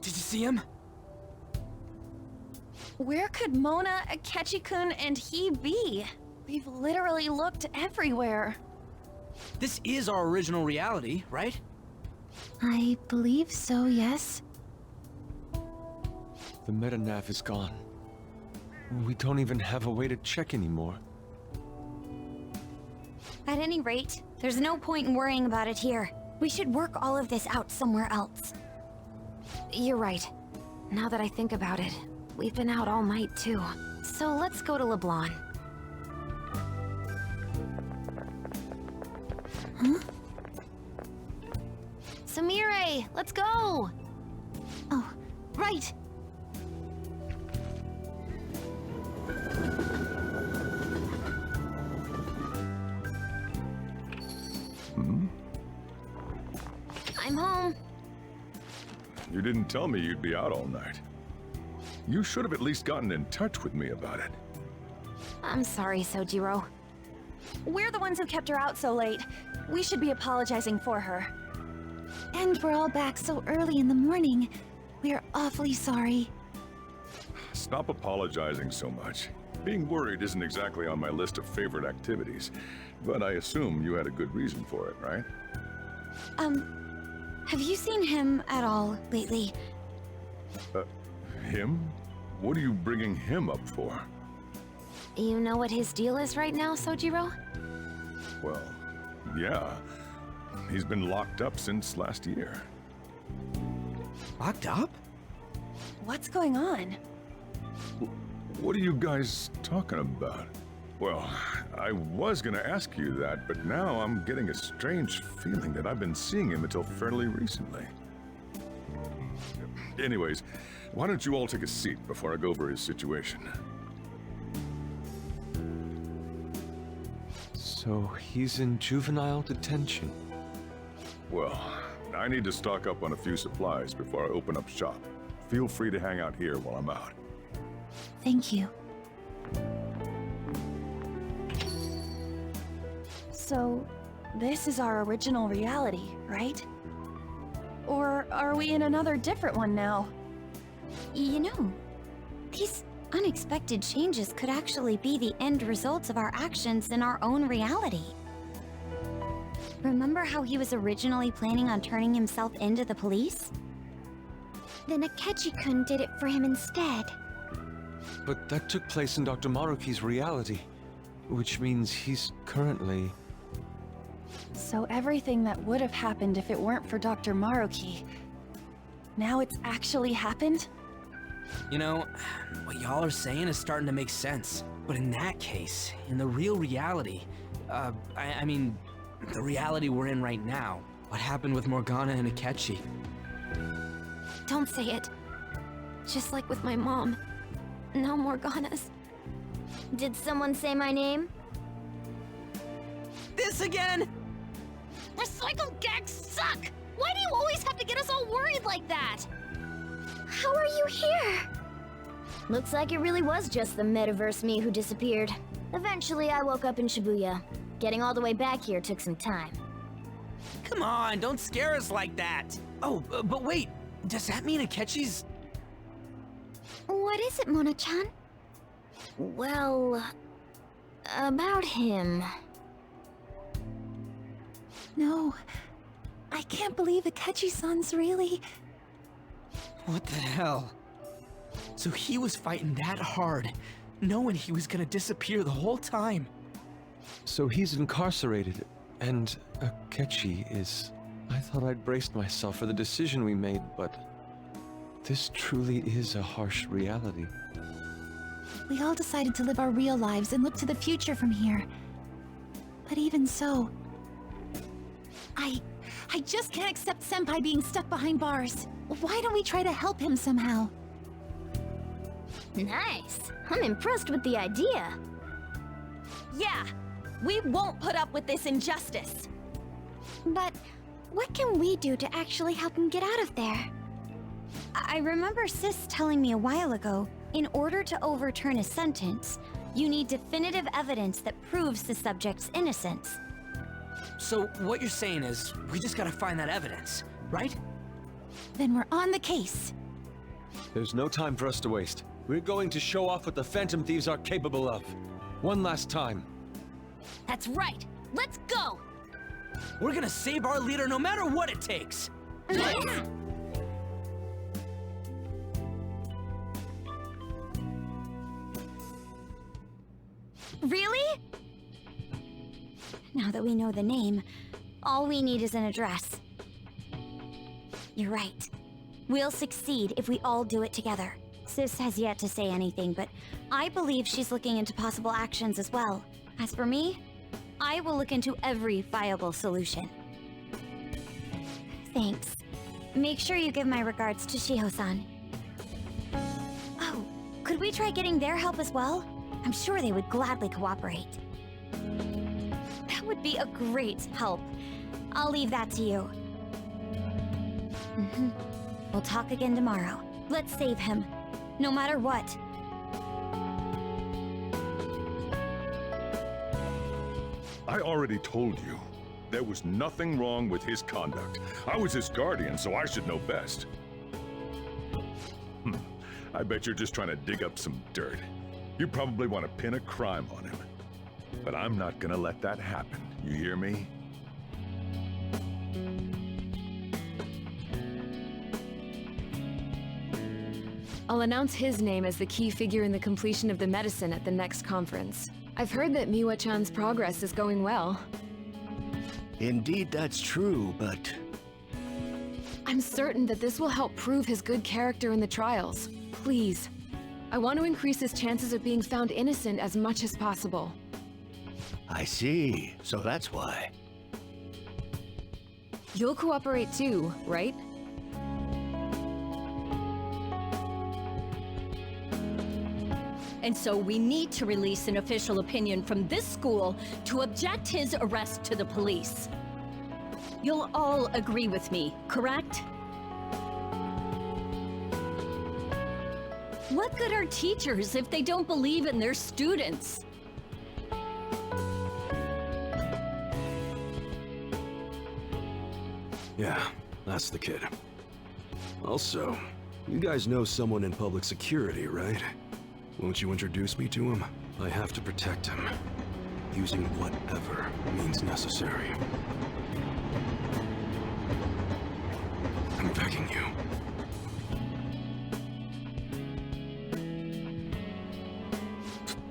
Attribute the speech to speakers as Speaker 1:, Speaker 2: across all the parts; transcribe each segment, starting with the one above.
Speaker 1: Did you see him?
Speaker 2: Where could Mona, Akechi-kun, and he be? We've literally looked everywhere.
Speaker 1: This is our original reality, right?
Speaker 2: I believe so, yes.
Speaker 3: The metanav is gone. We don't even have a way to check anymore.
Speaker 4: At any rate, there's no point in worrying about it here. We should work all of this out somewhere else.
Speaker 5: You're right. Now that I think about it, we've been out all night too. So let's go to LeBlanc.
Speaker 2: Huh?
Speaker 5: Samire, let's go!
Speaker 2: Oh, right!
Speaker 5: I'm home.
Speaker 6: You didn't tell me you'd be out all night. You should have at least gotten in touch with me about it.
Speaker 5: I'm sorry, Sojiro.
Speaker 2: We're the ones who kept her out so late. We should be apologizing for her. And we're all back so early in the morning. We're awfully sorry.
Speaker 6: Stop apologizing so much. Being worried isn't exactly on my list of favorite activities, but I assume you had a good reason for it, right?
Speaker 4: Have you seen him at all lately?
Speaker 6: Him? What are you bringing him up for?
Speaker 5: You know what his deal is right now, Sojiro?
Speaker 6: Well, yeah. He's been locked up since last year.
Speaker 1: Locked up?
Speaker 2: What's going on?
Speaker 6: What are you guys talking about? Well, I was gonna ask you that, but now I'm getting a strange feeling that I've been seeing him until fairly recently. Anyways, why don't you all take a seat before I go over his situation?
Speaker 3: So he's in juvenile detention.
Speaker 6: Well, I need to stock up on a few supplies before I open up shop. Feel free to hang out here while I'm out.
Speaker 2: Thank you. So, this is our original reality, right? Or are we in another different one now?
Speaker 4: You know, these unexpected changes could actually be the end results of our actions in our own reality. Remember how he was originally planning on turning himself into the police? Then Akechi-kun did it for him instead.
Speaker 3: But that took place in Dr. Maruki's reality, which means he's currently...
Speaker 2: So everything that would have happened if it weren't for Dr. Maruki, now it's actually happened?
Speaker 1: You know, what y'all are saying is starting to make sense. But in that case, in the real reality, I mean, the reality we're in right now, what happened with Morgana and Akechi?
Speaker 5: Don't say it. Just like with my mom. Now Morgana's.
Speaker 4: Did someone say my name?
Speaker 1: This again?
Speaker 5: Recycle gags suck! Why do you always have to get us all worried like that?
Speaker 4: How are you here? Looks like it really was just the metaverse me who disappeared. Eventually, I woke up in Shibuya. Getting all the way back here took some time.
Speaker 1: Come on, don't scare us like that. Oh, but wait, does that mean Akechi's...
Speaker 4: What is it, Mona-chan? Well, about him.
Speaker 2: No, I can't believe Akechi-san's really...
Speaker 1: What the hell? So he was fighting that hard, knowing he was gonna disappear the whole time.
Speaker 3: So he's incarcerated, and Akechi is... I thought I'd braced myself for the decision we made, but... this truly is a harsh reality.
Speaker 2: We all decided to live our real lives and look to the future from here. But even so... I just can't accept Senpai being stuck behind bars. Why don't we try to help him somehow?
Speaker 4: Nice. I'm impressed with the idea.
Speaker 2: Yeah, we won't put up with this injustice.
Speaker 4: But what can we do to actually help him get out of there? I remember Sis telling me a while ago, in order to overturn a sentence, you need definitive evidence that proves the subject's innocence.
Speaker 1: So what you're saying is, we just gotta find that evidence, right?
Speaker 2: Then we're on the case.
Speaker 3: There's no time for us to waste. We're going to show off what the Phantom Thieves are capable of. One last time.
Speaker 4: That's right. Let's go!
Speaker 1: We're gonna save our leader no matter what it takes.
Speaker 4: Really? Now that we know the name, all we need is an address. You're right. We'll succeed if we all do it together. Sis has yet to say anything, but I believe she's looking into possible actions as well. As for me, I will look into every viable solution. Thanks. Make sure you give my regards to Shiho-san. Oh, could we try getting their help as well? I'm sure they would gladly cooperate. That would be a great help. I'll leave that to you. We'll talk again tomorrow. Let's save him, no matter what.
Speaker 6: I already told you. There was nothing wrong with his conduct. I was his guardian, so I should know best. I bet you're just trying to dig up some dirt. You probably want to pin a crime on him. But I'm not gonna let that happen. You hear me?
Speaker 7: I'll announce his name as the key figure in the completion of the medicine at the next conference. I've heard that Miwa-chan's progress is going well.
Speaker 8: Indeed, that's true, but
Speaker 7: I'm certain that this will help prove his good character in the trials. Please. I want to increase his chances of being found innocent as much as possible.
Speaker 8: I see. So that's why.
Speaker 7: You'll cooperate too, right?
Speaker 9: And so we need to release an official opinion from this school to object his arrest to the police. You'll all agree with me, correct? What good are teachers if they don't believe in their students?
Speaker 10: Yeah, that's the kid. Also, you guys know someone in public security, right? Won't you introduce me to him? I have to protect him, using whatever means necessary. I'm begging you.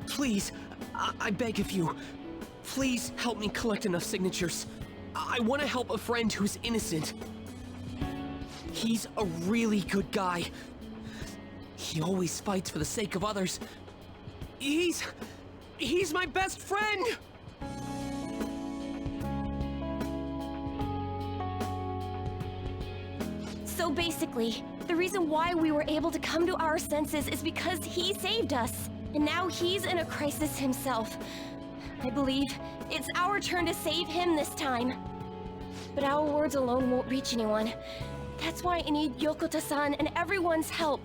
Speaker 11: Please, I beg of you, please help me collect enough signatures. I want to help a friend who's innocent. He's a really good guy. He always fights for the sake of others. He's my best friend!
Speaker 2: So basically, the reason why we were able to come to our senses is because he saved us. And now he's in a crisis himself. I believe it's our turn to save him this time. But our words alone won't reach anyone. That's why I need Yokota-san and everyone's help.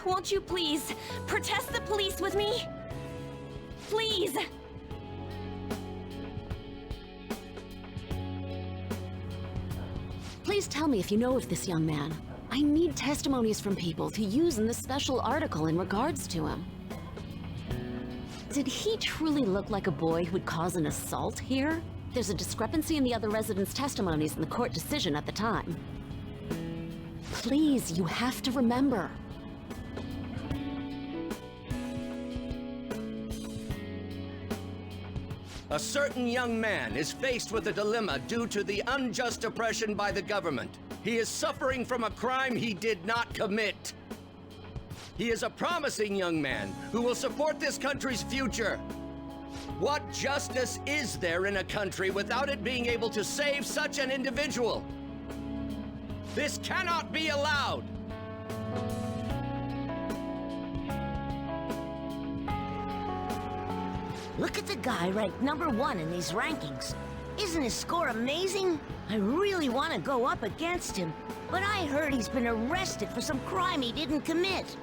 Speaker 2: Won't you please protest the police with me? Please!
Speaker 12: Please tell me if you know of this young man. I need testimonies from people to use in the special article in regards to him. Did he truly look like a boy who would cause an assault here? There's a discrepancy in the other residents' testimonies in the court decision at the time. Please, you have to remember.
Speaker 8: A certain young man is faced with a dilemma due to the unjust oppression by the government. He is suffering from a crime he did not commit. He is a promising young man who will support this country's future. What justice is there in a country without it being able to save such an individual? This cannot be allowed!
Speaker 13: Look at the guy ranked #1 in these rankings. Isn't his score amazing? I really want to go up against him, but I heard he's been arrested for some crime he didn't commit.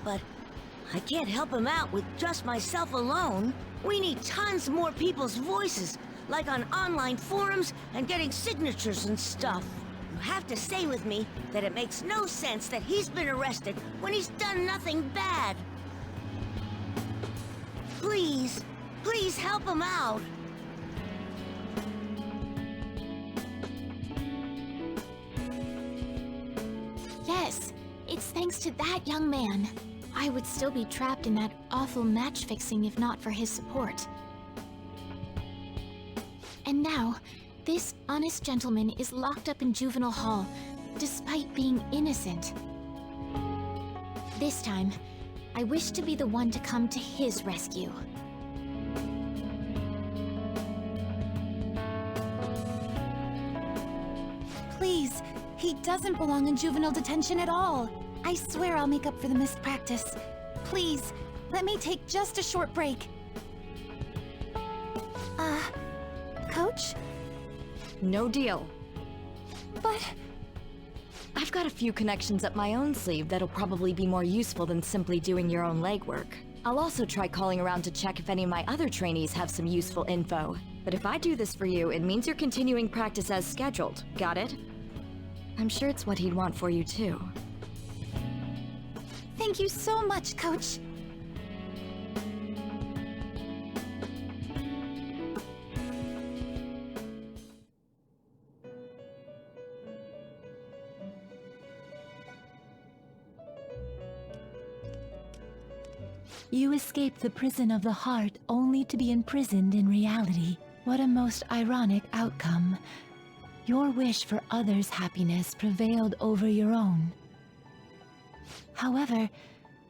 Speaker 13: But I can't help him out with just myself alone. We need tons more people's voices, like on online forums and getting signatures and stuff. You have to say with me that it makes no sense that he's been arrested when he's done nothing bad. Please, please help him out.
Speaker 4: Yes, it's thanks to that young man. I would still be trapped in that awful match fixing if not for his support. And now, this honest gentleman is locked up in juvenile hall, despite being innocent. This time, I wish to be the one to come to his rescue. Please, he doesn't belong in juvenile detention at all. I swear I'll make up for the missed practice. Please, let me take just a short break. Coach?
Speaker 14: No deal.
Speaker 4: But...
Speaker 14: I've got a few connections up my own sleeve that'll probably be more useful than simply doing your own legwork. I'll also try calling around to check if any of my other trainees have some useful info. But if I do this for you, it means you're continuing practice as scheduled. Got it? I'm sure it's what he'd want for you too.
Speaker 4: Thank you so much, Coach.
Speaker 15: You escape the prison of the heart only to be imprisoned in reality. What a most ironic outcome. Your wish for others' happiness prevailed over your own. However,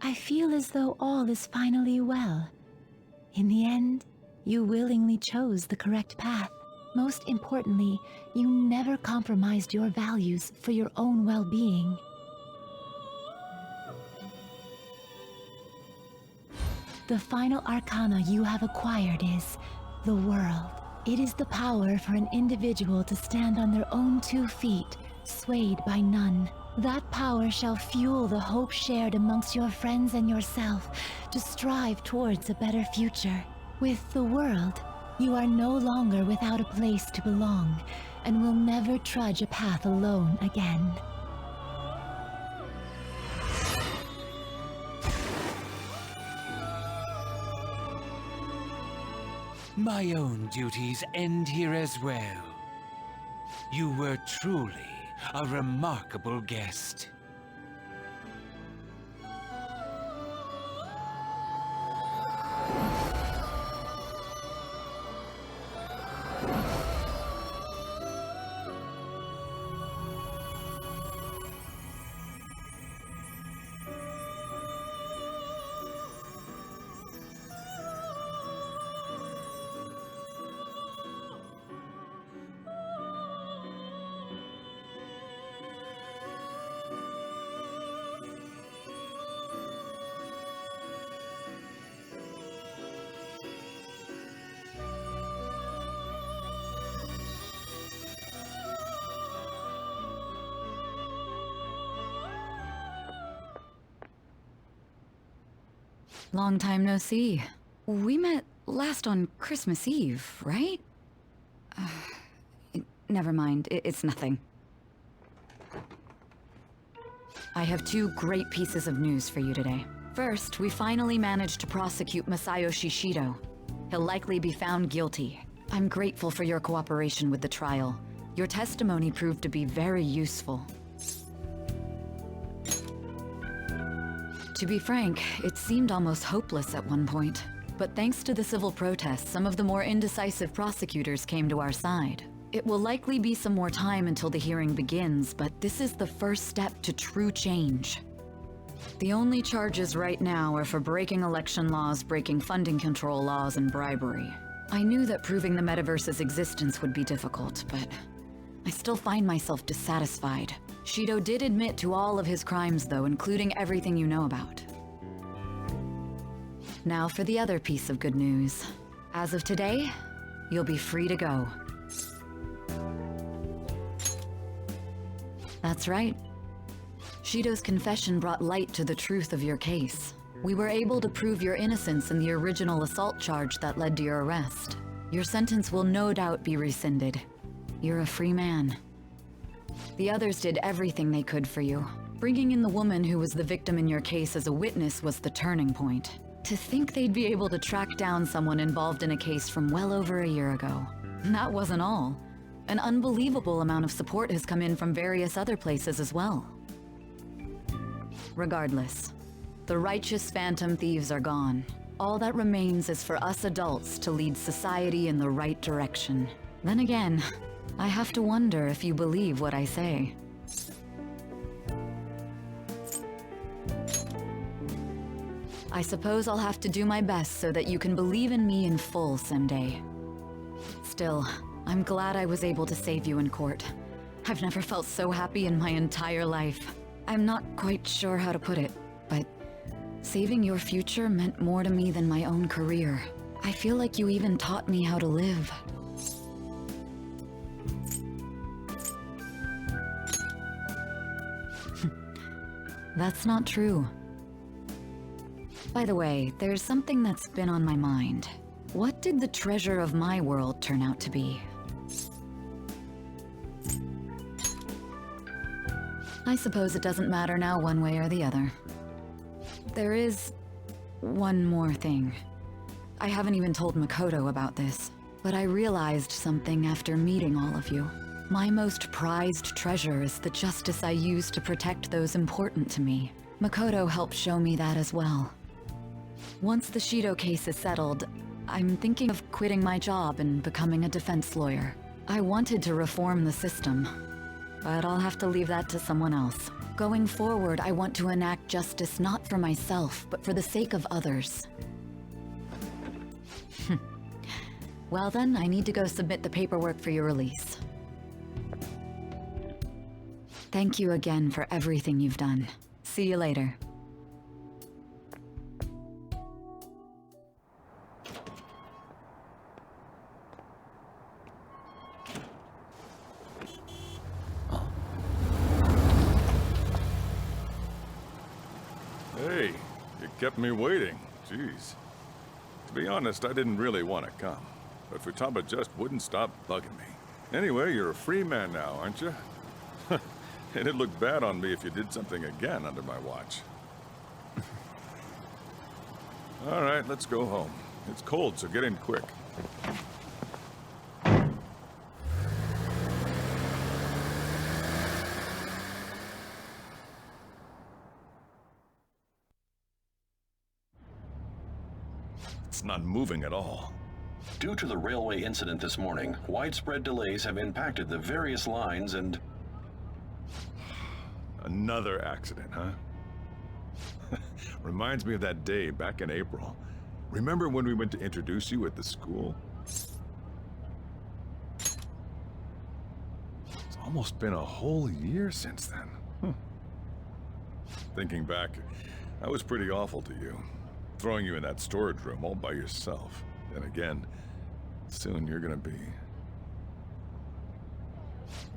Speaker 15: I feel as though all is finally well. In the end, you willingly chose the correct path. Most importantly, you never compromised your values for your own well-being. The final arcana you have acquired is the world. It is the power for an individual to stand on their own 2 feet, swayed by none. That power shall fuel the hope shared amongst your friends and yourself to strive towards a better future. With the world, you are no longer without a place to belong, and will never trudge a path alone again.
Speaker 16: My own duties end here as well. You were truly a remarkable guest.
Speaker 17: Long time no see. We met last on Christmas Eve, right? Never mind, it's nothing. I have 2 great pieces of news for you today. First, we finally managed to prosecute Masayoshi Shido. He'll likely be found guilty. I'm grateful for your cooperation with the trial. Your testimony proved to be very useful. To be frank, it seemed almost hopeless at one point. But thanks to the civil protests, some of the more indecisive prosecutors came to our side. It will likely be some more time until the hearing begins, but this is the first step to true change. The only charges right now are for breaking election laws, breaking funding control laws, and bribery. I knew that proving the metaverse's existence would be difficult, but I still find myself dissatisfied. Shido did admit to all of his crimes, though, including everything you know about. Now for the other piece of good news. As of today, you'll be free to go. That's right. Shido's confession brought light to the truth of your case. We were able to prove your innocence in the original assault charge that led to your arrest. Your sentence will no doubt be rescinded. You're a free man. The others did everything they could for you. Bringing in the woman who was the victim in your case as a witness was the turning point. To think they'd be able to track down someone involved in a case from well over a year ago. And that wasn't all. An unbelievable amount of support has come in from various other places as well. Regardless, the righteous phantom thieves are gone. All that remains is for us adults to lead society in the right direction. Then again, I have to wonder if you believe what I say. I suppose I'll have to do my best so that you can believe in me in full someday. Still, I'm glad I was able to save you in court. I've never felt so happy in my entire life. I'm not quite sure how to put it, but saving your future meant more to me than my own career. I feel like you even taught me how to live. That's not true. By the way, there's something that's been on my mind. What did the treasure of my world turn out to be? I suppose it doesn't matter now one way or the other. There is one more thing. I haven't even told Makoto about this, but I realized something after meeting all of you. My most prized treasure is the justice I use to protect those important to me. Makoto helped show me that as well. Once the Shido case is settled, I'm thinking of quitting my job and becoming a defense lawyer. I wanted to reform the system, but I'll have to leave that to someone else. Going forward, I want to enact justice not for myself, but for the sake of others. Well then, I need to go submit the paperwork for your release. Thank you again for everything you've done. See you later.
Speaker 6: Hey, you kept me waiting. Jeez. To be honest, I didn't really want to come, but Futaba just wouldn't stop bugging me. Anyway, you're a free man now, aren't you? It'd look bad on me if you did something again under my watch. All right, let's go home. It's cold, so get in quick. It's not moving at all.
Speaker 18: Due to the railway incident this morning, widespread delays have impacted the various lines and...
Speaker 6: Another accident, huh? Reminds me of that day back in April. Remember when we went to introduce you at the school? It's almost been a whole year since then. Thinking back, I was pretty awful to you. Throwing you in that storage room all by yourself. And again, soon you're gonna be.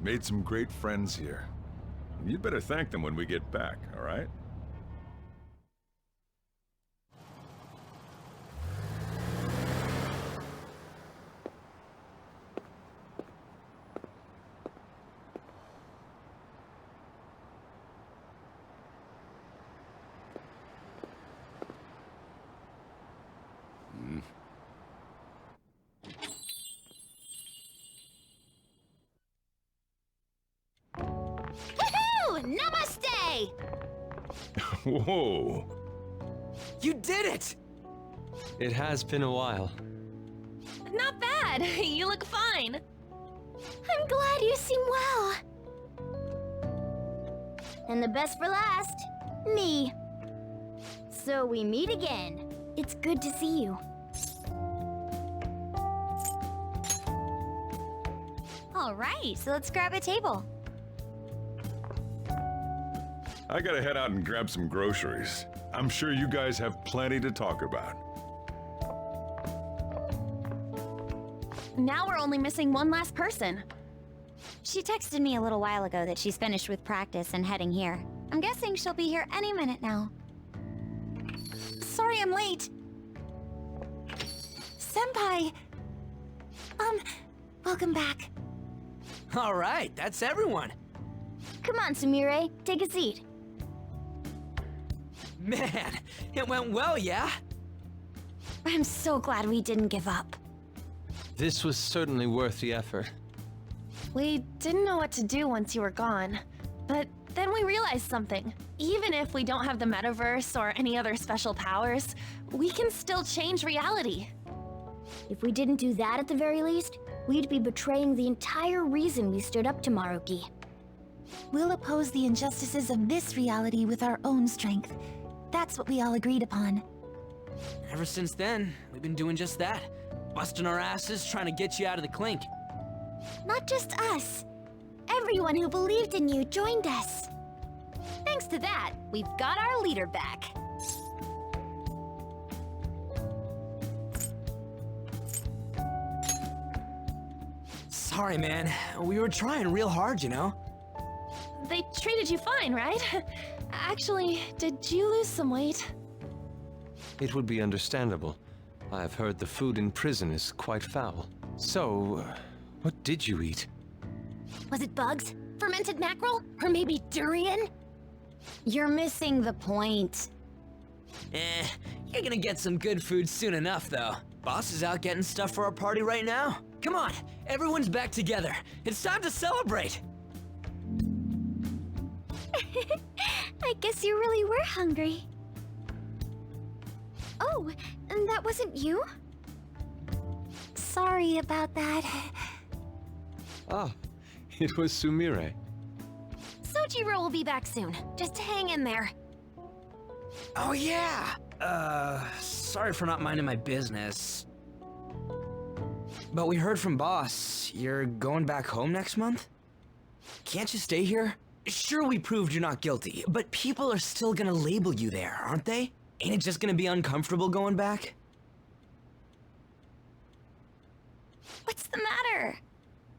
Speaker 6: Made some great friends here. You'd better thank them when we get back, all right?
Speaker 2: Namaste!
Speaker 6: Whoa!
Speaker 11: You did it!
Speaker 3: It has been a while.
Speaker 2: Not bad. You look fine. I'm glad you seem well.
Speaker 4: And the best for last, me. So we meet again. It's good to see you. All right, so let's grab a table.
Speaker 6: I gotta head out and grab some groceries. I'm sure you guys have plenty to talk about.
Speaker 2: Now we're only missing one last person.
Speaker 4: She texted me a little while ago that she's finished with practice and heading here. I'm guessing she'll be here any minute now.
Speaker 19: Sorry I'm late. Senpai! Welcome back.
Speaker 1: All right, that's everyone.
Speaker 4: Come on, Sumire, take a seat.
Speaker 1: Man, it went well, yeah?
Speaker 4: I'm so glad we didn't give up.
Speaker 3: This was certainly worth the effort.
Speaker 2: We didn't know what to do once you were gone, but then we realized something. Even if we don't have the metaverse or any other special powers, we can still change reality.
Speaker 4: If we didn't do that at the very least, we'd be betraying the entire reason we stood up to Maruki.
Speaker 15: We'll oppose the injustices of this reality with our own strength. That's what we all agreed upon.
Speaker 1: Ever since then, we've been doing just that. Busting our asses trying to get you out of the clink.
Speaker 4: Not just us. Everyone who believed in you joined us.
Speaker 2: Thanks to that, we've got our leader back.
Speaker 1: Sorry, man. We were trying real hard, you know?
Speaker 2: They treated you fine, right? Actually, did you lose some weight?
Speaker 3: It would be understandable. I've heard the food in prison is quite foul. So, what did you eat?
Speaker 4: Was it bugs? Fermented mackerel? Or maybe durian? You're missing the point.
Speaker 1: You're gonna get some good food soon enough, though. Boss is out getting stuff for our party right now. Come on, everyone's back together. It's time to celebrate.
Speaker 4: I guess you really were hungry. Oh, and that wasn't you? Sorry about that.
Speaker 3: Ah, it was Sumire.
Speaker 4: Sojiro will be back soon. Just hang in there.
Speaker 1: Oh yeah! Sorry for not minding my business. But we heard from Boss. You're going back home next month? Can't you stay here? Sure, we proved you're not guilty, but people are still gonna label you there, aren't they? Ain't it just gonna be uncomfortable going back?
Speaker 4: What's the matter?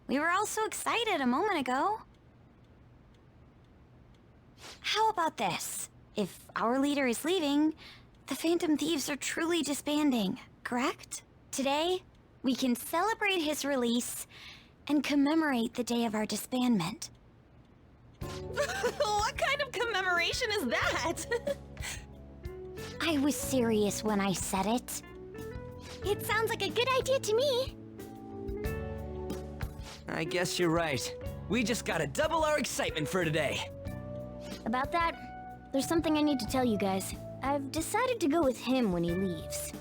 Speaker 4: We were all so excited a moment ago. How about this? If our leader is leaving, the Phantom Thieves are truly disbanding, correct? Today, we can celebrate his release and commemorate the day of our disbandment.
Speaker 2: What kind of commemoration is that?
Speaker 4: I was serious when I said it. It sounds like a good idea to me.
Speaker 1: I guess you're right. We just gotta double our excitement for today.
Speaker 4: About that, there's something I need to tell you guys. I've decided to go with him when he leaves.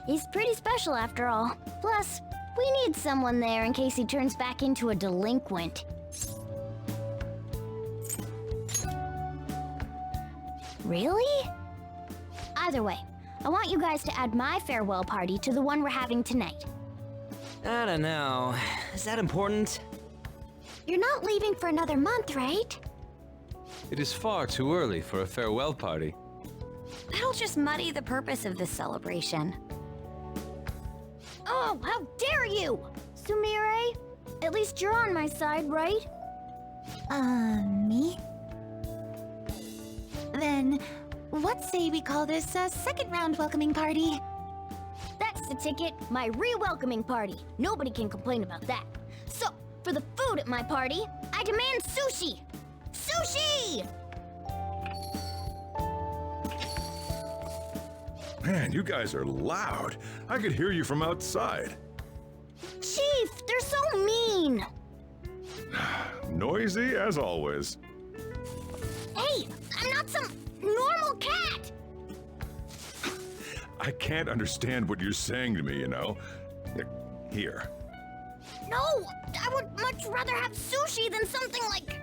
Speaker 4: He's pretty special after all. Plus, we need someone there in case he turns back into a delinquent. Really? Either way, I want you guys to add my farewell party to the one we're having tonight.
Speaker 1: I don't know. Is that important?
Speaker 4: You're not leaving for another month, right?
Speaker 3: It is far too early for a farewell party.
Speaker 4: That'll just muddy the purpose of this celebration. Oh, how dare you! Sumire, at least you're on my side, right?
Speaker 15: Me? Then, what say we call this a second round welcoming party?
Speaker 4: That's the ticket, my re-welcoming party. Nobody can complain about that. So, for the food at my party, I demand sushi! Sushi!
Speaker 6: Man, you guys are loud. I could hear you from outside.
Speaker 4: Chief, they're so mean!
Speaker 6: Noisy as always.
Speaker 4: Hey, I'm not some normal cat!
Speaker 6: I can't understand what you're saying to me, you know. Here.
Speaker 4: No, I would much rather have sushi than something like...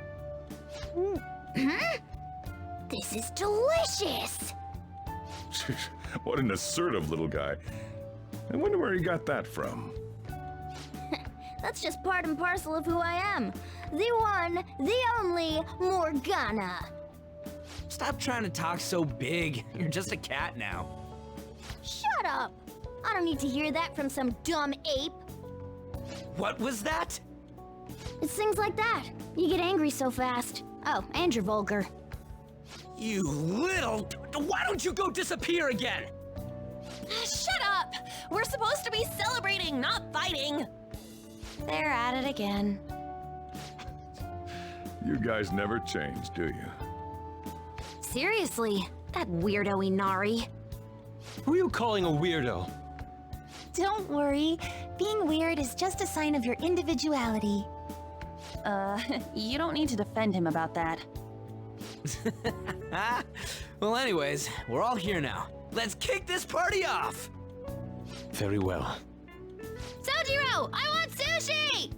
Speaker 4: This is delicious!
Speaker 6: What an assertive little guy. I wonder where he got that from.
Speaker 4: That's just part and parcel of who I am. The one, the only Morgana.
Speaker 1: Stop trying to talk so big. You're just a cat now.
Speaker 4: Shut up! I don't need to hear that from some dumb ape.
Speaker 1: What was that?
Speaker 4: It's things like that. You get angry so fast. Oh, and you're vulgar.
Speaker 1: You little... Why don't you go disappear again?
Speaker 2: Shut up! We're supposed to be celebrating, not fighting!
Speaker 4: They're at it again.
Speaker 6: You guys never change, do you?
Speaker 5: Seriously, that weirdo Inari.
Speaker 3: Who are you calling a weirdo?
Speaker 4: Don't worry. Being weird is just a sign of your individuality.
Speaker 2: You don't need to defend him about that.
Speaker 1: Well, anyways, we're all here now. Let's kick this party off!
Speaker 3: Very well.
Speaker 4: Sojiro, I want sushi!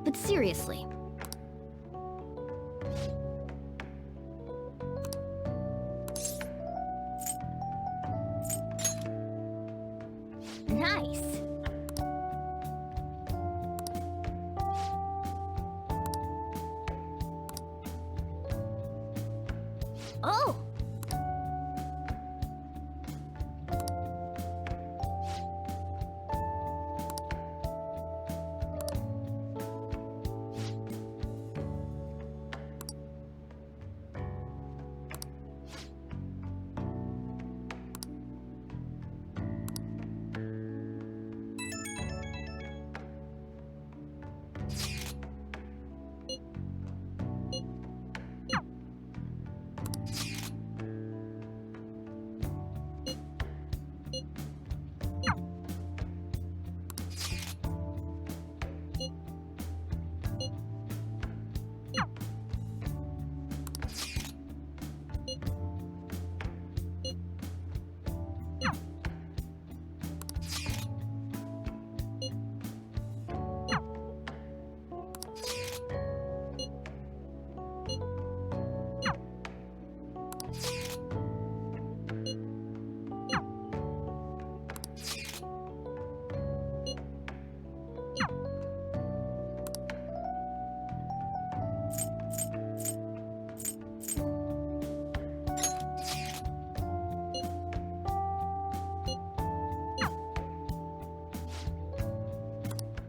Speaker 2: But seriously.
Speaker 4: Nice.
Speaker 2: Oh!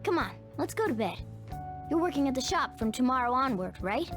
Speaker 4: Come on, let's go to bed. You're working at the shop from tomorrow onward, right?